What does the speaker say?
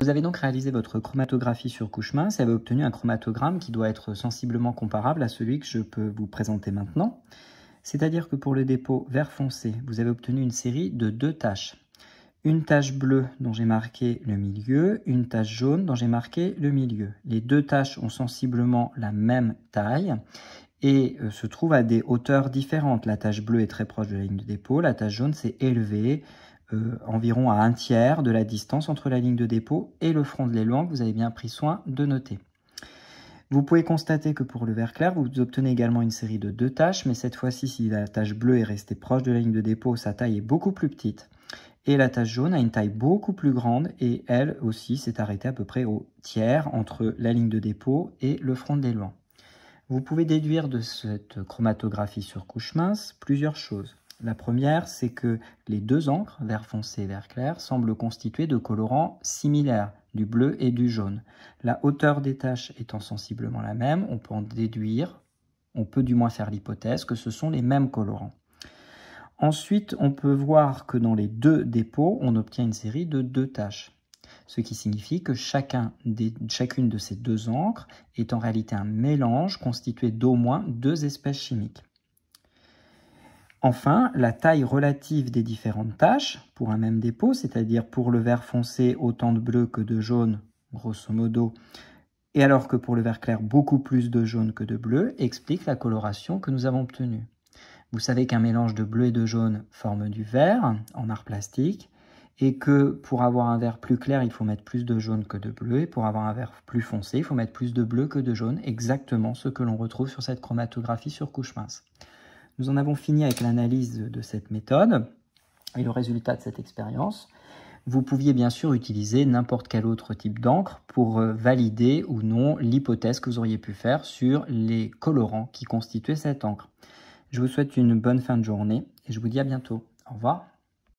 Vous avez donc réalisé votre chromatographie sur couche mince et avez obtenu un chromatogramme qui doit être sensiblement comparable à celui que je peux vous présenter maintenant. C'est-à-dire que pour le dépôt vert foncé, vous avez obtenu une série de 2 taches. Une tache bleue dont j'ai marqué le milieu, une tache jaune dont j'ai marqué le milieu. Les 2 taches ont sensiblement la même taille et se trouvent à des hauteurs différentes. La tache bleue est très proche de la ligne de dépôt, la tache jaune s'est élevée environ à 1/3 de la distance entre la ligne de dépôt et le front de l'élan que vous avez bien pris soin de noter. Vous pouvez constater que pour le vert clair, vous obtenez également une série de 2 taches, mais cette fois-ci, si la tache bleue est restée proche de la ligne de dépôt, sa taille est beaucoup plus petite. Et la tache jaune a une taille beaucoup plus grande et elle aussi s'est arrêtée à peu près au tiers entre la ligne de dépôt et le front de l'élan. Vous pouvez déduire de cette chromatographie sur couche mince plusieurs choses. La première, c'est que les 2 encres, vert foncé et vert clair, semblent constituer de colorants similaires, du bleu et du jaune. La hauteur des taches étant sensiblement la même, on peut en déduire, on peut du moins faire l'hypothèse que ce sont les mêmes colorants. Ensuite, on peut voir que dans les 2 dépôts, on obtient une série de 2 taches. Ce qui signifie que chacune de ces 2 encres est en réalité un mélange constitué d'au moins 2 espèces chimiques. Enfin, la taille relative des différentes taches pour un même dépôt, c'est-à-dire pour le vert foncé autant de bleu que de jaune, grosso modo, et alors que pour le vert clair beaucoup plus de jaune que de bleu, explique la coloration que nous avons obtenue. Vous savez qu'un mélange de bleu et de jaune forme du vert en art plastique, et que pour avoir un vert plus clair, il faut mettre plus de jaune que de bleu, et pour avoir un vert plus foncé, il faut mettre plus de bleu que de jaune, exactement ce que l'on retrouve sur cette chromatographie sur couche mince. Nous en avons fini avec l'analyse de cette méthode et le résultat de cette expérience. Vous pouviez bien sûr utiliser n'importe quel autre type d'encre pour valider ou non l'hypothèse que vous auriez pu faire sur les colorants qui constituaient cette encre. Je vous souhaite une bonne fin de journée et je vous dis à bientôt. Au revoir.